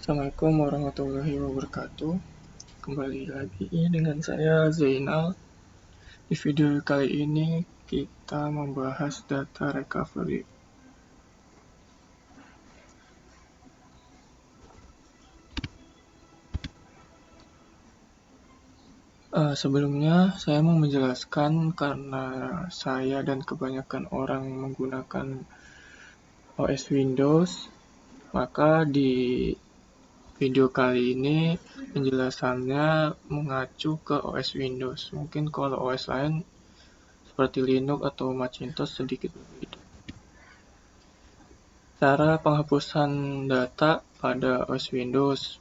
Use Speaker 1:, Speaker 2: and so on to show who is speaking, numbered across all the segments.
Speaker 1: Assalamualaikum warahmatullahi wabarakatuh. Kembali lagi dengan saya Zainal. Di video kali ini kita membahas data recovery. Sebelumnya saya mau menjelaskan karena saya dan kebanyakan orang menggunakan OS Windows, maka di video kali ini penjelasannya mengacu ke OS Windows. Mungkin kalau OS lain seperti Linux atau Macintosh sedikit berbeda. Cara penghapusan data pada OS Windows.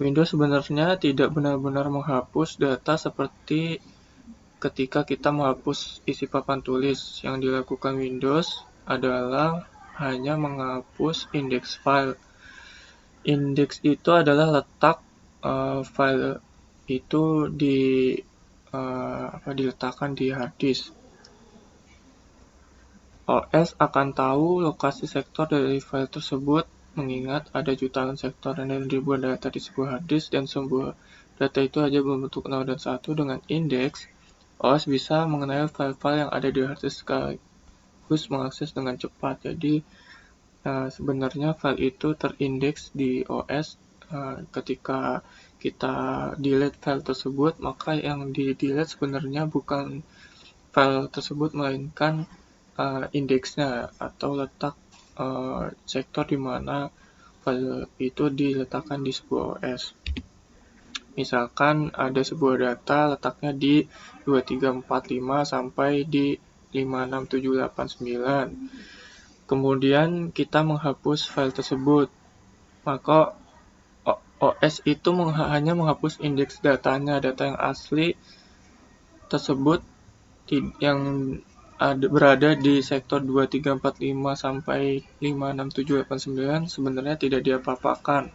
Speaker 1: Windows sebenarnya tidak benar-benar menghapus data seperti ketika kita menghapus isi papan tulis. Yang dilakukan Windows adalah hanya menghapus indeks file. Indeks itu adalah letak file itu diletakkan di hard disk. OS akan tahu lokasi sektor dari file tersebut, mengingat ada jutaan sektor dan ribuan data di sebuah hard disk, dan sebuah data itu hanya berbentuk 0 dan 1 dengan indeks. OS bisa mengenali file-file yang ada di hard disk sekaligus mengakses dengan cepat. Jadi sebenarnya file itu terindeks di OS. Ketika kita delete file tersebut, maka yang di-delete sebenarnya bukan file tersebut, melainkan indeksnya atau letak sektor di mana file itu diletakkan di sebuah OS. Misalkan ada sebuah data letaknya di 2345 sampai di 56789. Kemudian kita menghapus file tersebut. Maka OS itu hanya menghapus indeks datanya, data yang asli tersebut yang berada di sektor 2345 sampai 56789 sebenarnya tidak diapa-apakan.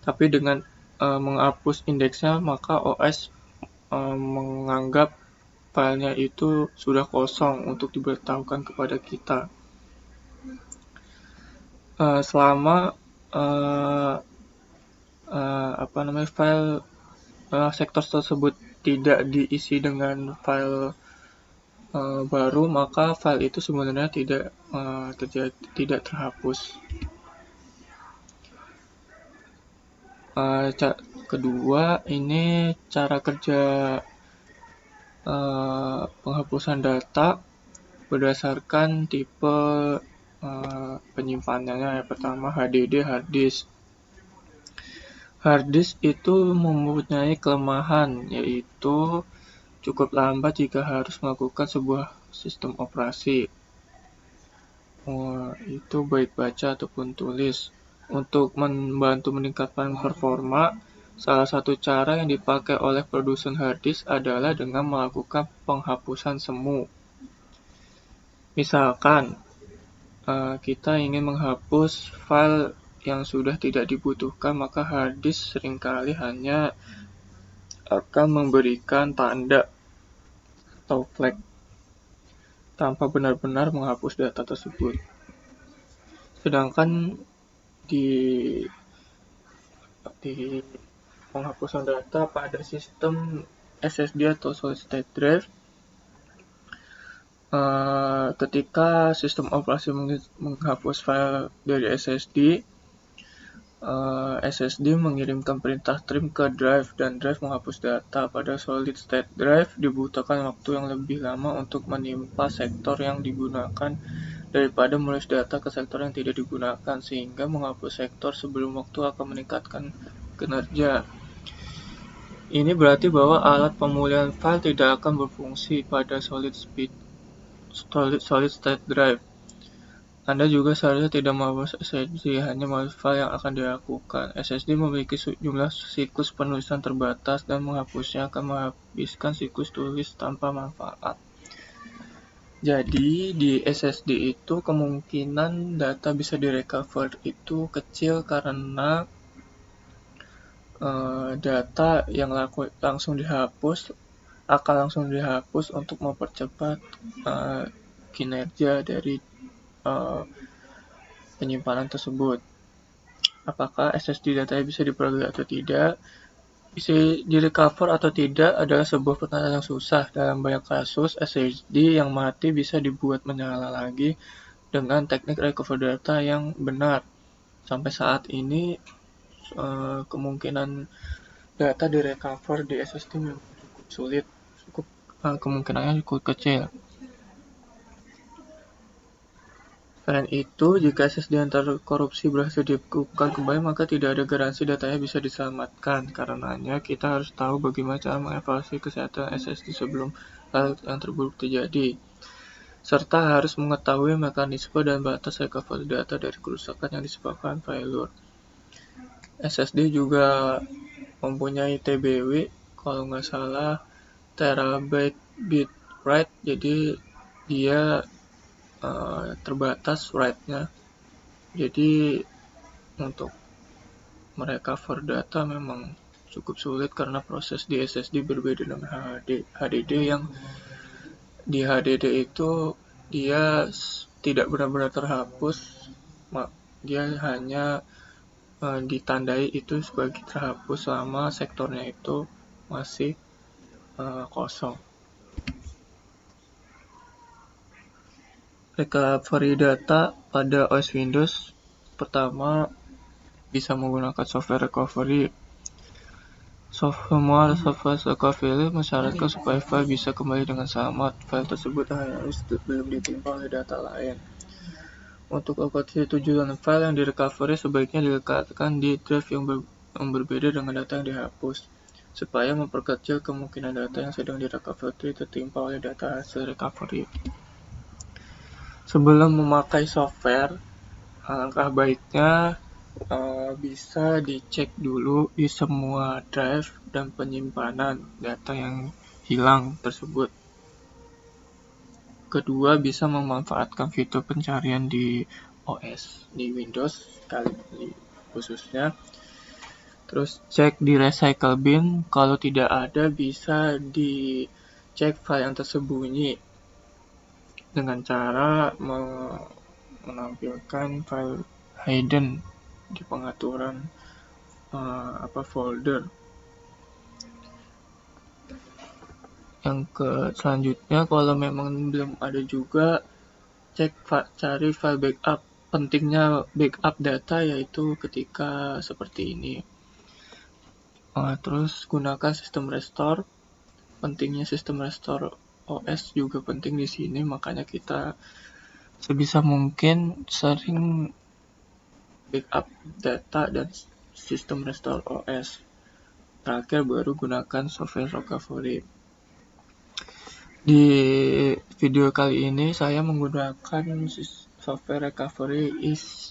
Speaker 1: Tapi dengan menghapus indeksnya, maka OS menganggap filenya itu sudah kosong untuk diberitahukan kepada kita. Selama file sektor tersebut tidak diisi dengan file baru, maka file itu sebenarnya tidak terhapus. Kedua, ini cara kerja penghapusan data berdasarkan tipe penyimpanannya. Yang pertama, HDD, hard disk. Hard disk itu mempunyai kelemahan, yaitu cukup lambat jika harus melakukan sebuah sistem operasi. Itu baik baca ataupun tulis. Untuk membantu meningkatkan performa, salah satu cara yang dipakai oleh produsen hard disk adalah dengan melakukan penghapusan semu. Misalkan kita ingin menghapus file yang sudah tidak dibutuhkan, maka hard disk seringkali hanya akan memberikan tanda atau flag tanpa benar-benar menghapus data tersebut. Sedangkan di penghapusan data pada sistem SSD atau solid state drive, ketika sistem operasi menghapus file dari SSD, SSD mengirimkan perintah trim ke drive, dan drive menghapus data. Pada solid state drive dibutuhkan waktu yang lebih lama untuk menimpa sektor yang digunakan daripada menulis data ke sektor yang tidak digunakan, sehingga menghapus sektor sebelum waktu akan meningkatkan kinerja. Ini berarti bahwa alat pemulihan file tidak akan berfungsi pada solid state drive. Anda juga seharusnya tidak menghapus SSD, hanya menghapus file yang akan dilakukan. SSD memiliki jumlah siklus penulisan terbatas, dan menghapusnya akan menghabiskan siklus tulis tanpa manfaat. Jadi di SSD itu kemungkinan data bisa direcover itu kecil karena data yang langsung dihapus akan langsung dihapus untuk mempercepat kinerja dari penyimpanan tersebut. apakah SSD datanya bisa diperoleh atau tidak, bisa direcover atau tidak adalah sebuah pertanyaan yang susah. Dalam banyak kasus, SSD yang mati bisa dibuat menyala lagi dengan teknik recover data yang benar. Sampai saat ini, kemungkinan data direcover di SSD memang cukup sulit, kemungkinannya cukup kecil. Selain itu, jika SSD yang terkorupsi berhasil dibuka kembali, maka tidak ada garansi datanya bisa diselamatkan. Karenanya, kita harus tahu bagaimana cara mengevaluasi kesehatan SSD sebelum hal yang terburuk terjadi, serta harus mengetahui mekanisme dan batas recovery data dari kerusakan yang disebabkan failure. SSD juga mempunyai TBW, kalau nggak salah, terabyte bit write, jadi dia terbatas write-nya. Jadi untuk merecover data memang cukup sulit karena proses di SSD berbeda dengan HDD yang di HDD itu dia tidak benar-benar terhapus, dia hanya ditandai itu sebagai terhapus selama sektornya itu masih kosong. Recovery data pada OS Windows pertama bisa menggunakan software recovery. Semua software recovery mensyaratkan supaya file bisa kembali dengan selamat. File tersebut harus belum ditimpa oleh data lain. Untuk lokasi tujuan file yang direcovery sebaiknya diletakkan di drive yang berbeda dengan data yang dihapus, supaya memperkecil kemungkinan data yang sedang direcovery tertimpa oleh data hasil recovery. Sebelum memakai software, alangkah baiknya bisa dicek dulu di semua drive dan penyimpanan data yang hilang tersebut. Kedua, bisa memanfaatkan fitur pencarian di OS, di Windows kali khususnya. Terus cek di recycle bin, kalau tidak ada bisa dicek file yang tersembunyi dengan cara menampilkan file hidden di pengaturan folder. Yang selanjutnya, kalau memang belum ada juga, cari file backup. Pentingnya backup data yaitu ketika seperti ini. Terus gunakan sistem restore. Pentingnya sistem restore OS juga penting di sini, makanya kita sebisa mungkin sering backup data dan sistem restore OS. Terakhir baru gunakan software recovery. Di video kali ini saya menggunakan software recovery is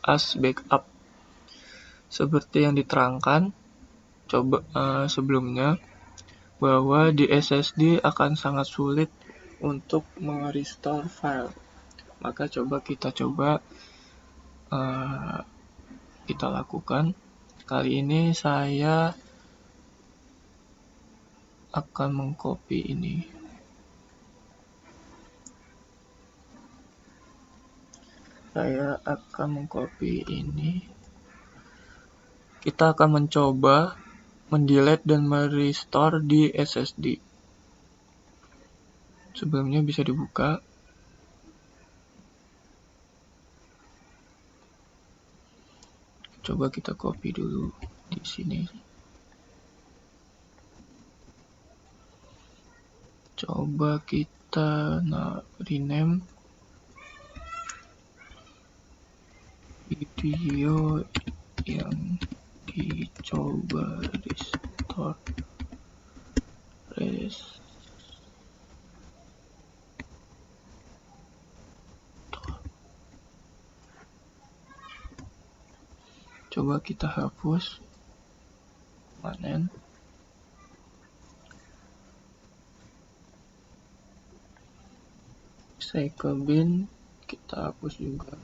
Speaker 1: as backup. Seperti yang diterangkan sebelumnya, bahwa di SSD akan sangat sulit untuk merestore file. Maka kita lakukan. Kali ini saya akan mengcopy ini. Kita akan mencoba mendelete dan merestore di SSD. Sebelumnya bisa dibuka. Coba kita copy dulu di sini. Coba kita rename video yang dicoba restore. Coba kita hapus, panen. Recycle bin kita hapus juga.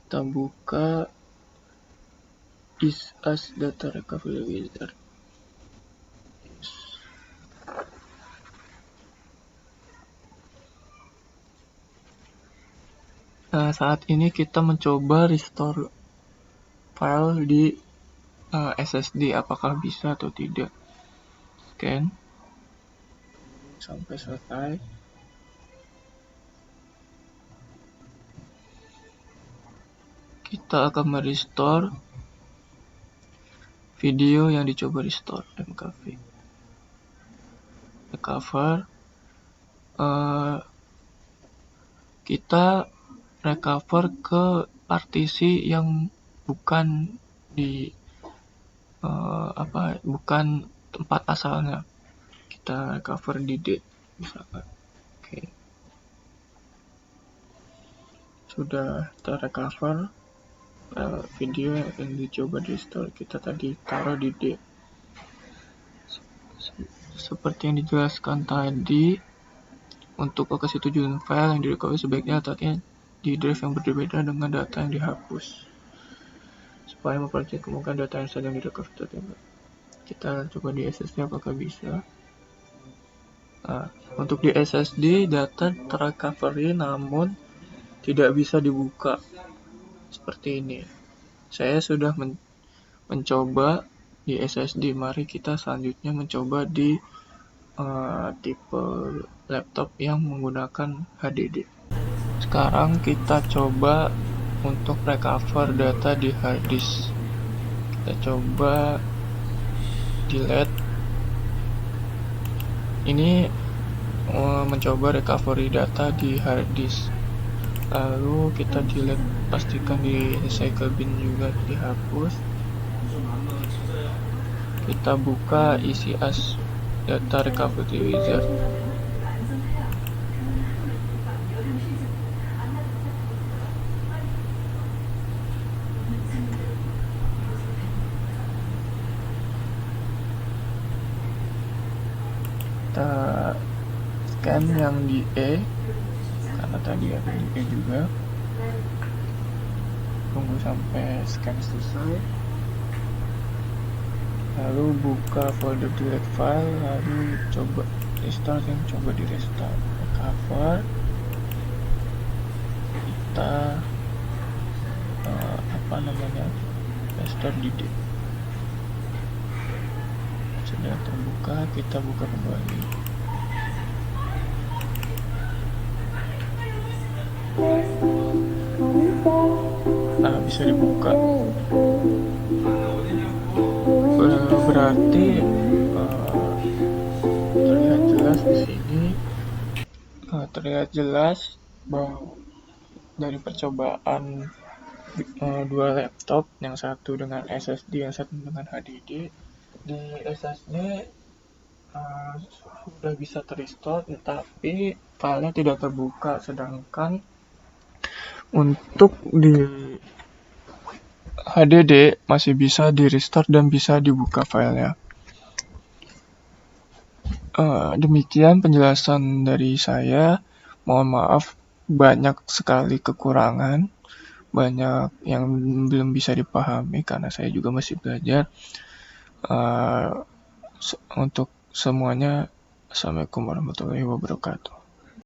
Speaker 1: Kita buka is as data recovery wizard. Saat ini kita mencoba restore file di SSD, apakah bisa atau tidak. Scan sampai selesai. Kita akan merestore video yang dicoba restore, mkv. Recover. Kita recover ke partisi yang bukan di bukan tempat asalnya. Kita recover di D misalkan. Oke. Sudah terrecover video yang dicoba di restore, kita tadi taruh di D. Seperti yang dijelaskan tadi, untuk lokasi tujuan file yang direcover sebaiknya letaknya di drive yang berbeda dengan data yang dihapus, supaya memperkecil kemungkinan data yang sedang direcover tertinggal. Kita coba di SSD apakah bisa. Untuk di SSD data terrecovery namun tidak bisa dibuka seperti ini. Saya sudah mencoba di SSD. Mari kita selanjutnya mencoba di tipe laptop yang menggunakan HDD. Sekarang kita coba untuk recover data di hard disk. Kita coba delete. Ini mencoba recovery data di hard disk. Lalu kita delete, pastikan di recycle bin juga dihapus. Kita buka isi as data recovery wizard. Kita scan yang di E karena tadi ada di E juga. Tunggu sampai scan selesai, lalu buka folder delete file, lalu coba restart, yang coba di restart. Recover, kita restore di D. Sudah terbuka, kita buka kembali. Bisa dibuka. Berarti terlihat jelas di sini. Terlihat jelas bahwa dari percobaan dua laptop, yang satu dengan SSD, yang satu dengan HDD. Di SSD sudah bisa terrestore, tetapi filenya tidak terbuka, sedangkan untuk di HDD masih bisa di restore dan bisa dibuka filenya. Demikian penjelasan dari saya. Mohon maaf, banyak sekali kekurangan, banyak yang belum bisa dipahami karena saya juga masih belajar. Untuk semuanya, Assalamualaikum warahmatullahi wabarakatuh.